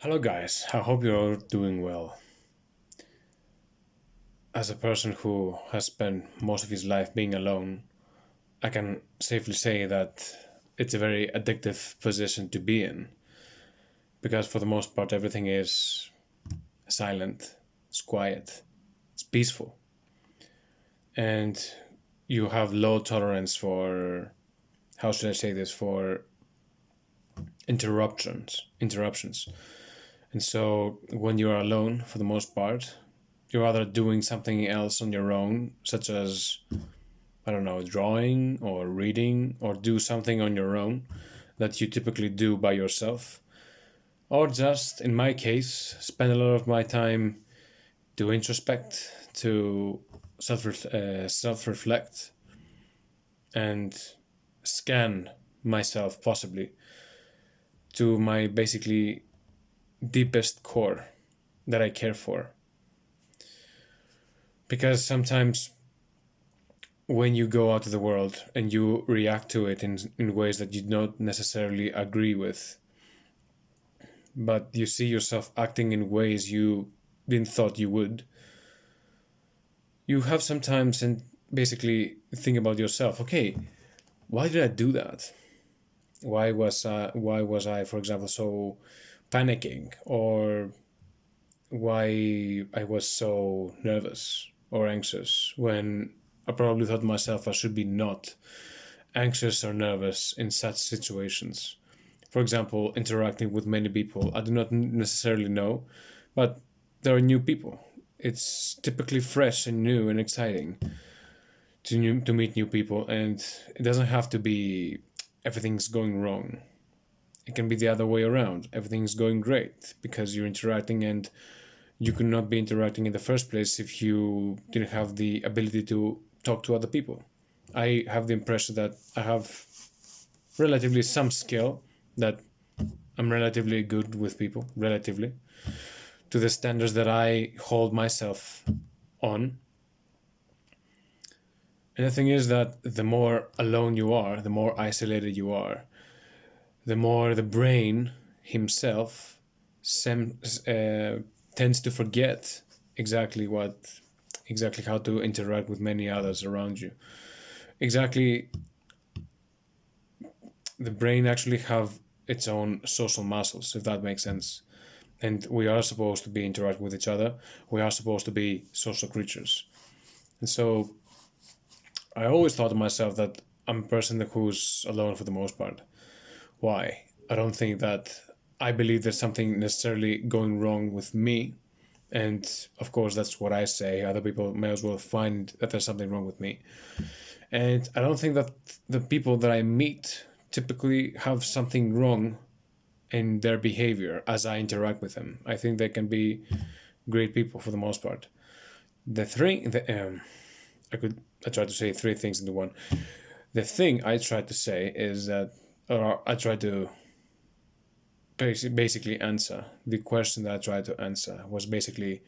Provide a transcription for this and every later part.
Hello, guys. I hope you're all doing well. As a person who has spent most of his life being alone, I can safely say that it's a very addictive position to be in because, for the most part, everything is silent, it's quiet, it's peaceful, and you have low tolerance for, how should I say this, for interruptions. And so when you're alone, for the most part, you're either doing something else on your own, such as, I don't know, drawing or reading, or do something on your own that you typically do by yourself, or just, in my case, spend a lot of my time to introspect, to self reflect, and scan myself possibly to my basically deepest core that I care for. Because sometimes when you go out to the world and you react to it in ways that you don't necessarily agree with, but you see yourself acting in ways you didn't thought you would, you have sometimes and basically think about yourself, okay, why did I do that? Why was I, for example, so panicking, or why I was so nervous or anxious when I probably thought to myself I should be not anxious or nervous in such situations. For example, interacting with many people I do not necessarily know, but there are new people. It's typically fresh and new and exciting to meet new people, and it doesn't have to be everything's going wrong. It can be the other way around. Everything's going great because you're interacting, and you could not be interacting in the first place if you didn't have the ability to talk to other people. I have the impression that I have relatively some skill, that I'm relatively good with people, relatively, to the standards that I hold myself on. And the thing is that the more alone you are, the more isolated you are, the more the brain himself tends to forget exactly how to interact with many others around you. Exactly, the brain actually have its own social muscles, if that makes sense. And we are supposed to be interacting with each other. We are supposed to be social creatures. And so I always thought to myself that I'm a person who's alone for the most part. Why? I don't think that I believe there's something necessarily going wrong with me. And of course, that's what I say. Other people may as well find that there's something wrong with me. And I don't think that the people that I meet typically have something wrong in their behavior as I interact with them. I think they can be great people for the most part. The three, I tried to say three things into one. The thing I tried to say is that, or I tried to basically answer the question that I tried to answer was basically,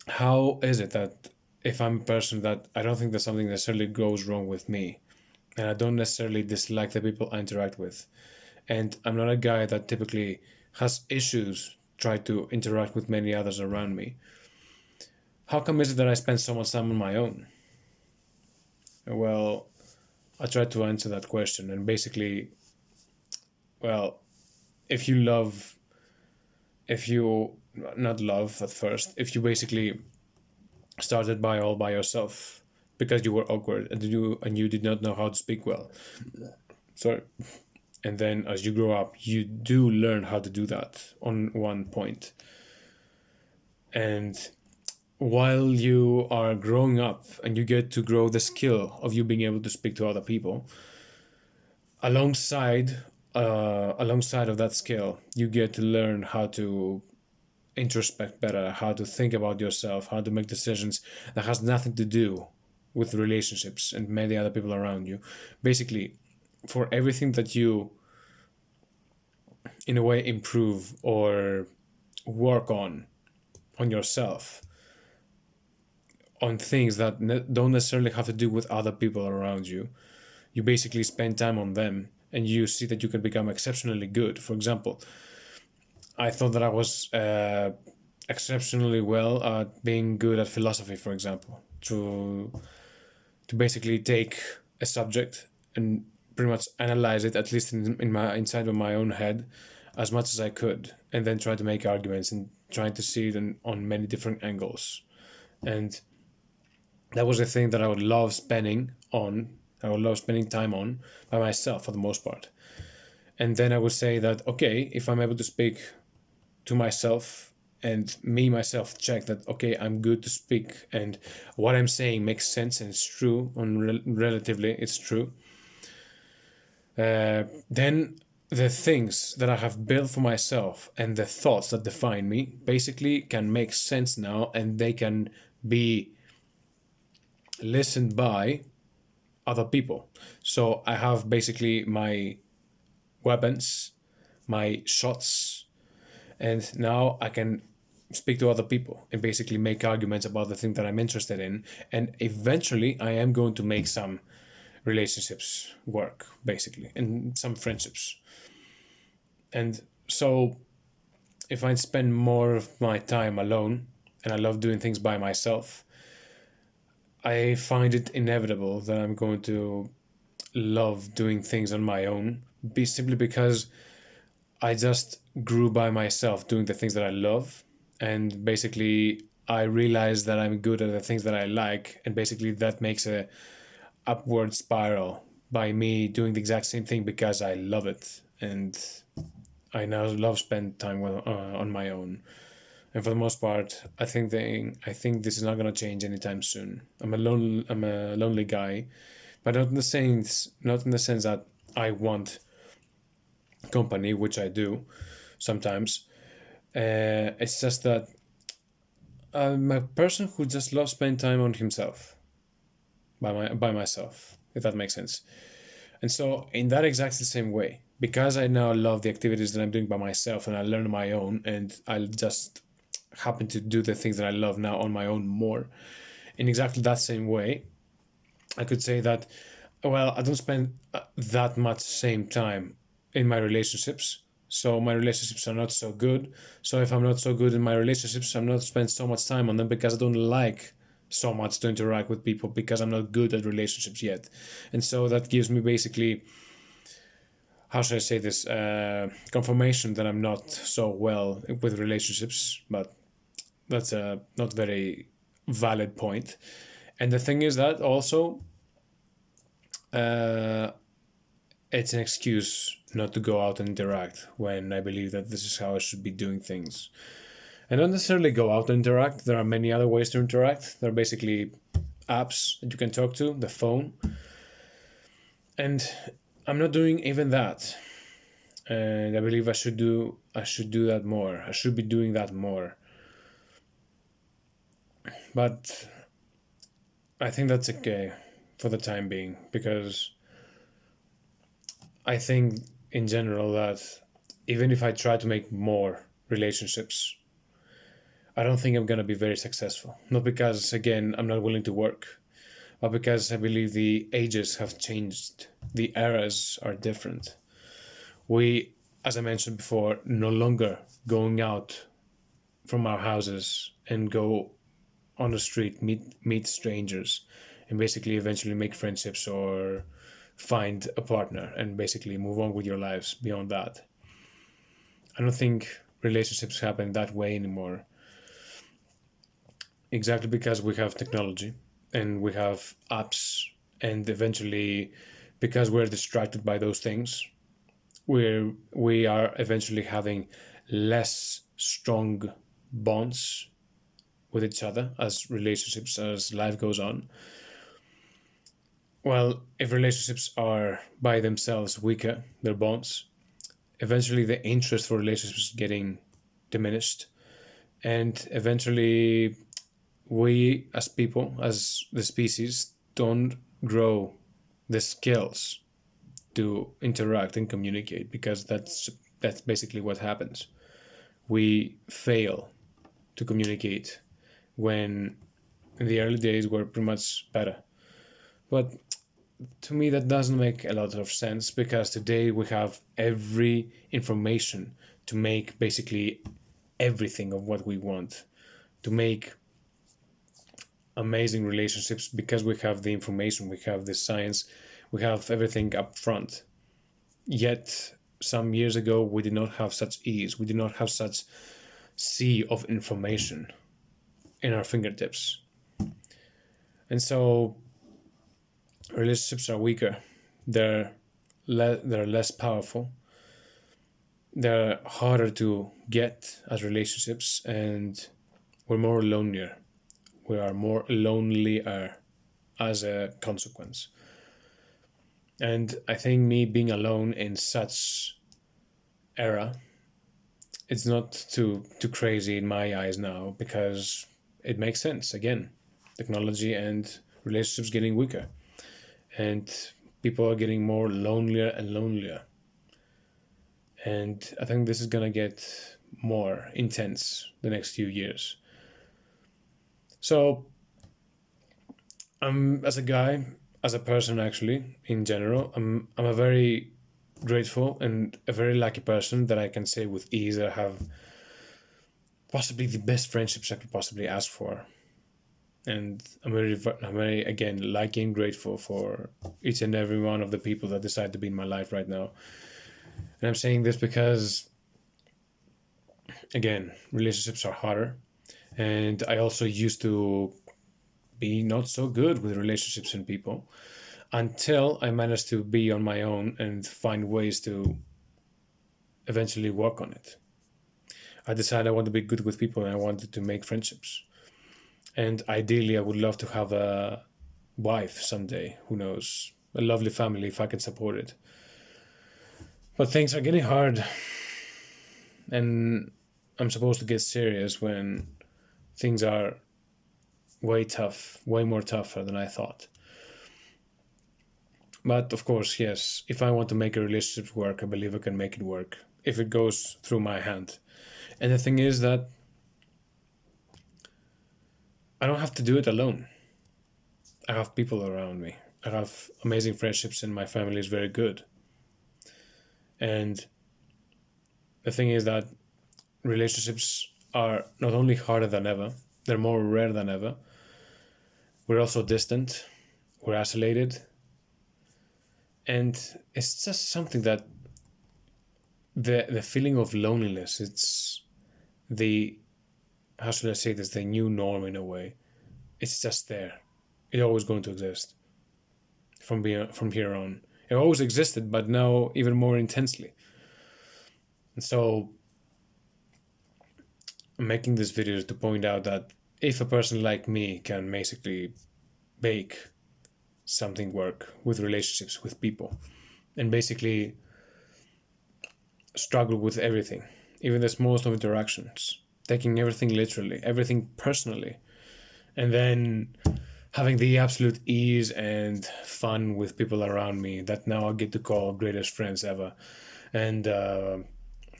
how is it that if I'm a person that I don't think that something necessarily goes wrong with me, and I don't necessarily dislike the people I interact with, and I'm not a guy that typically has issues try to interact with many others around me, how come is it that I spend so much time on my own? Well, I tried to answer that question, and basically, well, if you love, if you not love at first, if you basically started by all by yourself because you were awkward and you did not know how to speak well, sorry, and then as you grow up, you do learn how to do that on one point, and while you are growing up and you get to grow the skill of you being able to speak to other people, alongside alongside of that skill, you get to learn how to introspect better, how to think about yourself, how to make decisions that has nothing to do with relationships and many other people around you. Basically, for everything that you in a way improve or work on yourself, on things that don't necessarily have to do with other people around you, you basically spend time on them and you see that you can become exceptionally good. For example, I thought that I was exceptionally well at being good at philosophy, for example, to basically take a subject and pretty much analyze it, at least in my inside of my own head, as much as I could, and then try to make arguments and trying to see it on many different angles. And that was a thing that I would love spending on. I would love spending time on by myself for the most part. And then I would say that, okay, if I'm able to speak to myself and me myself check that, okay, I'm good to speak and what I'm saying makes sense and it's true, relatively it's true, then the things that I have built for myself and the thoughts that define me basically can make sense now, and they can be listened by other people. So I have basically my weapons, my shots, and now I can speak to other people and basically make arguments about the thing that I'm interested in. And eventually I am going to make some relationships work, basically, and some friendships. And so if I spend more of my time alone, and I love doing things by myself, I find it inevitable that I'm going to love doing things on my own, simply because I just grew by myself doing the things that I love, and basically I realized that I'm good at the things that I like, and basically that makes a upward spiral by me doing the exact same thing because I love it, and I now love spend time on my own. And for the most part, I think this is not gonna change anytime soon. I'm a lonely guy, but not in the sense that I want company, which I do sometimes. It's just that I'm a person who just loves spending time on himself, by myself, if that makes sense. And so, in that exactly same way, because I now love the activities that I'm doing by myself and I learn on my own, and I just happen to do the things that I love now on my own more, in exactly that same way, I could say that, well, I don't spend that much same time in my relationships. So my relationships are not so good. So if I'm not so good in my relationships, I'm not spend so much time on them because I don't like so much to interact with people, because I'm not good at relationships yet. And so that gives me basically, how should I say this, confirmation that I'm not so well with relationships, but that's a not very valid point. And the thing is that also, uh, it's an excuse not to go out and interact when I believe that this is how I should be doing things. And not necessarily go out and interact. There are many other ways to interact. There are basically apps that you can talk to, the phone. And I'm not doing even that. And I believe I should do that more. I should be doing that more. But I think that's okay for the time being, because I think in general that even if I try to make more relationships, I don't think I'm going to be very successful. Not because, again, I'm not willing to work, but because I believe the ages have changed. The eras are different. We, as I mentioned before, no longer going out from our houses and go on the street, meet strangers, and basically eventually make friendships or find a partner and basically move on with your lives beyond that. I don't think relationships happen that way anymore. Exactly because we have technology and we have apps, and eventually, because we're distracted by those things, we are eventually having less strong bonds with each other as relationships, as life goes on. Well, if relationships are by themselves weaker, their bonds, eventually the interest for relationships is getting diminished, and eventually we as people, as the species, don't grow the skills to interact and communicate, because that's basically what happens. We fail to communicate when in the early days we're pretty much better. But to me that doesn't make a lot of sense, because today we have every information to make basically everything of what we want, to make amazing relationships, because we have the information, we have the science, we have everything up front. Yet some years ago we did not have such ease, we did not have such sea of information in our fingertips. And so relationships are weaker, they're less powerful, they're harder to get as relationships, and we're more lonelier. We are more lonelier as a consequence. And I think me being alone in such era, it's not too crazy in my eyes now, because it makes sense. Again, technology and relationships getting weaker, and people are getting more lonelier and lonelier. And I think this is gonna get more intense the next few years. So as a guy, as a person, actually, in general, I'm a very grateful and a very lucky person that I can say with ease that I have possibly the best friendships I could possibly ask for. And I'm very again lucky and grateful for each and every one of the people that decide to be in my life right now. And I'm saying this because, again, relationships are harder, and I also used to be not so good with relationships and people, until I managed to be on my own and find ways to eventually work on it. I decided I want to be good with people and I wanted to make friendships. And ideally, I would love to have a wife someday, who knows, a lovely family if I can support it. But things are getting hard, and I'm supposed to get serious when things are way more tougher than I thought. But of course, yes, if I want to make a relationship work, I believe I can make it work if it goes through my hand. And the thing is that I don't have to do it alone. I have people around me. I have amazing friendships, and my family is very good. And the thing is that relationships are not only harder than ever, they're more rare than ever. We're also distant, we're isolated, and it's just something that the feeling of loneliness, it's the, how should I say this, the new norm in a way. It's just there. It's always going to exist from here on. It always existed, but now even more intensely. And so I'm making this video to point out that if a person like me can basically make something work with relationships, with people, and basically struggle with everything, even the smallest of interactions, taking everything literally, everything personally, and then having the absolute ease and fun with people around me that now I get to call greatest friends ever, and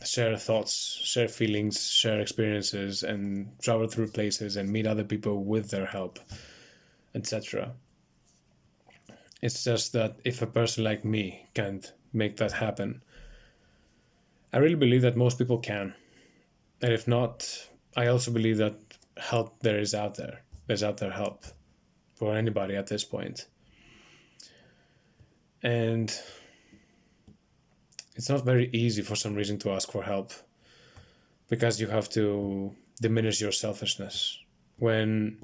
share thoughts, share feelings, share experiences, and travel through places and meet other people with their help, etc. It's just that if a person like me can't make that happen, I really believe that most people can. And if not, I also believe that help there's out there help for anybody at this point. And it's not very easy for some reason to ask for help, because you have to diminish your selfishness, when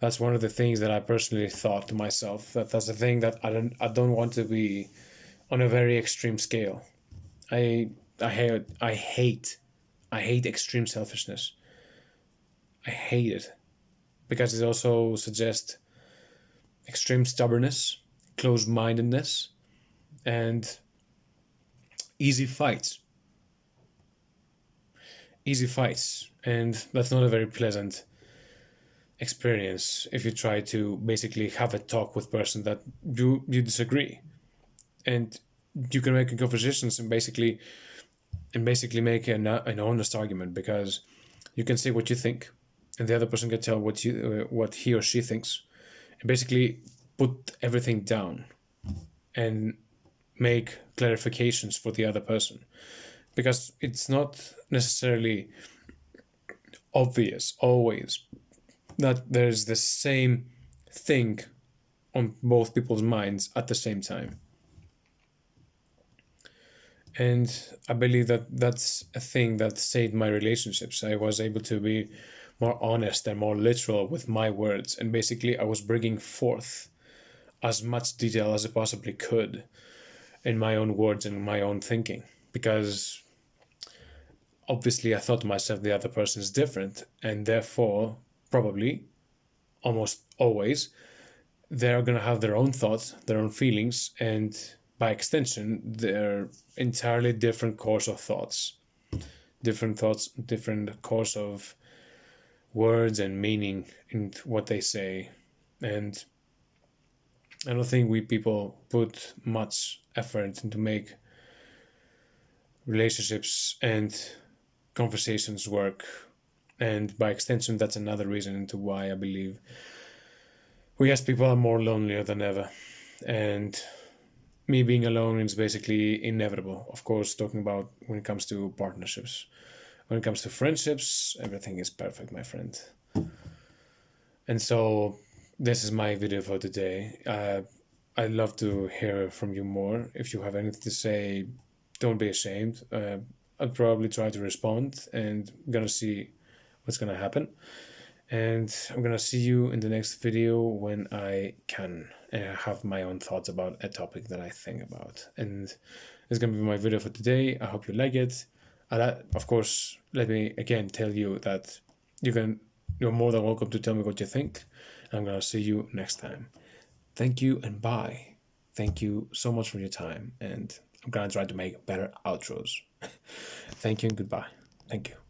that's one of the things that I personally thought to myself, that's the thing that I don't want to be on a very extreme scale. I hate extreme selfishness. I hate it, because it also suggests extreme stubbornness, closed-mindedness, and easy fights. And that's not a very pleasant experience if you try to basically have a talk with a person that you disagree, and you can make conversations and basically make an honest argument, because you can say what you think and the other person can tell what he or she thinks, and basically put everything down and make clarifications for the other person because it's not necessarily obvious always that there's the same thing on both people's minds at the same time. And I believe that that's a thing that saved my relationships. I was able to be more honest and more literal with my words. And basically, I was bringing forth as much detail as I possibly could in my own words and my own thinking. Because obviously, I thought to myself the other person is different. And therefore, probably, almost always, they're going to have their own thoughts, their own feelings, and by extension, their entirely different course of thoughts. Different thoughts, different course of words and meaning in what they say. And I don't think we people put much effort into make relationships and conversations work. And by extension, that's another reason into why I believe we as people are more lonelier than ever. And me being alone is basically inevitable. Of course, talking about when it comes to partnerships. When it comes to friendships, everything is perfect, my friend. And so this is my video for today. I'd love to hear from you more. If you have anything to say, don't be ashamed. I'll probably try to respond, and I'm gonna see what's gonna happen. And I'm gonna see you in the next video when I can have my own thoughts about a topic that I think about. And it's gonna be my video for today. I hope you like it. Of course, let me again tell you that you're more than welcome to tell me what you think. I'm gonna see you next time. Thank you and bye. Thank you so much for your time, and I'm gonna try to make better outros. Thank you and goodbye. Thank you.